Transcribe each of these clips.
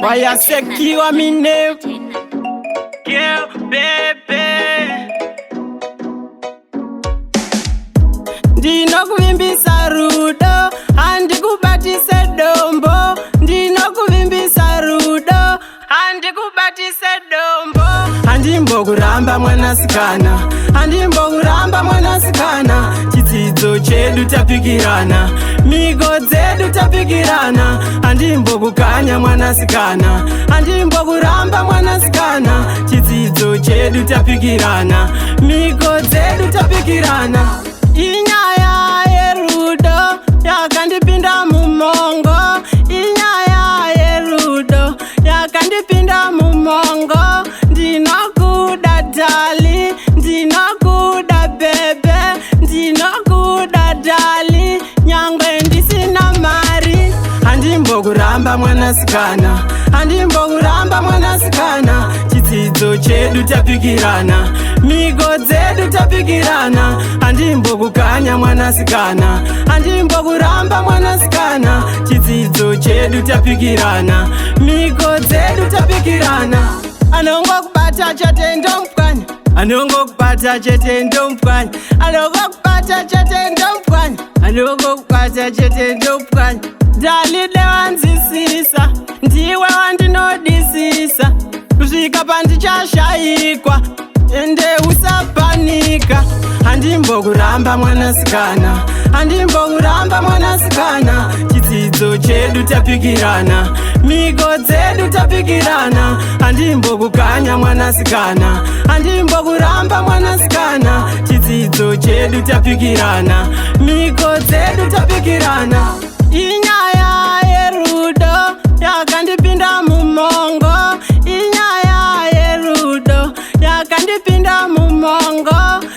Why you secure me name? Girl, baby. Ndinokuvimbisa rudo, handikubatise dombo. Ndinokuvimbisa rudo, handikubatise dombo. Handimbokuramba mwanasikana, handimbokuramba mwanasikana. Chidzidzo chedu tapikirana, migo dzedu tapikirana. Handimbokukanya mwanasikana, handimbokuramba mwanasikana. Chidzidzo chedu tapikirana, migo dzedu tapikirana. Inyaya yerudo yakandipinda mumongo, inyaya yerudo yakandipinda mumongo. Ndinokuda dali, ndinokuda bebe, ndinokuda dali, nyangwe ndisina mari. Handimbokuramba mwanasikana, handimbokuramba mwanasikana. Chidzidzo chedu tapikirana, migo dzedu tapikirana. Handimbokukanya mwanasikana, handimbokuramba mwanasikana. Chidzidzo chedu tapikirana, migo dzedu tapikirana. Anongokubata chete ndompwanya, anongokubata chete ndompwanya, anongokubata chete ndompwanya, anongokubata chete ndompwanya. Dalile wanzisisa, ndiwe wandinodisisa. Kusvika pandichashayikwa, ende usapanika. Handimbokuramba mwanasikana, handimbokuramba mwanasikana. Chidzidzo chedu tapikirana, migo dzedu tapikirana. Handimbokukanya mwanasikana, handimbokuramba mwanasikana. Chidzidzo chedu tapikirana, migo dzedu tapikirana. Inyaya yerudo yakandipinda mumongo, inyaya yerudo yakandipinda mumongo.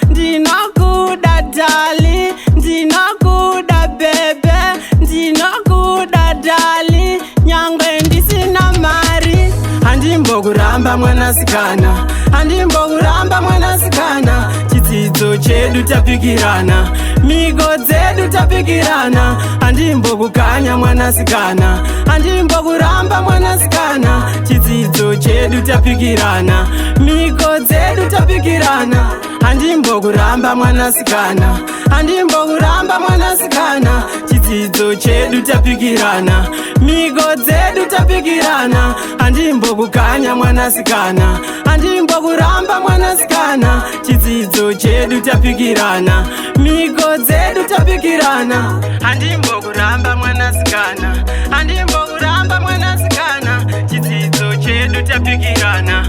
Ndinokuda dali, ndinokuda bebe, ndinokuda dali, nyangwe ndisina mari. Handimbokuramba mwanasikana, handimbokuramba mwanasikana. Chidzidzo chedu tapikirana, migo dzedu tapikirana. Handimbokukanya mwanasikana, handimbokuramba mwanasikana. Chidzidzo chedu tapikirana, migo dzedu tapikirana. Handimbokuramba mwanasikana, handimbokuramba mwanasikana. Chidzidzo chedu tapikirana, migo dzedu tapikirana. Handimbokukanya mwanasikana, handimbokuramba mwanasikana. Chidzidzo chedu tapikirana, migo dzedu tapikirana. Handimbokuramba mwanasikana, handimbokuramba mwanasikana. Chidzidzo chedu tapikirana,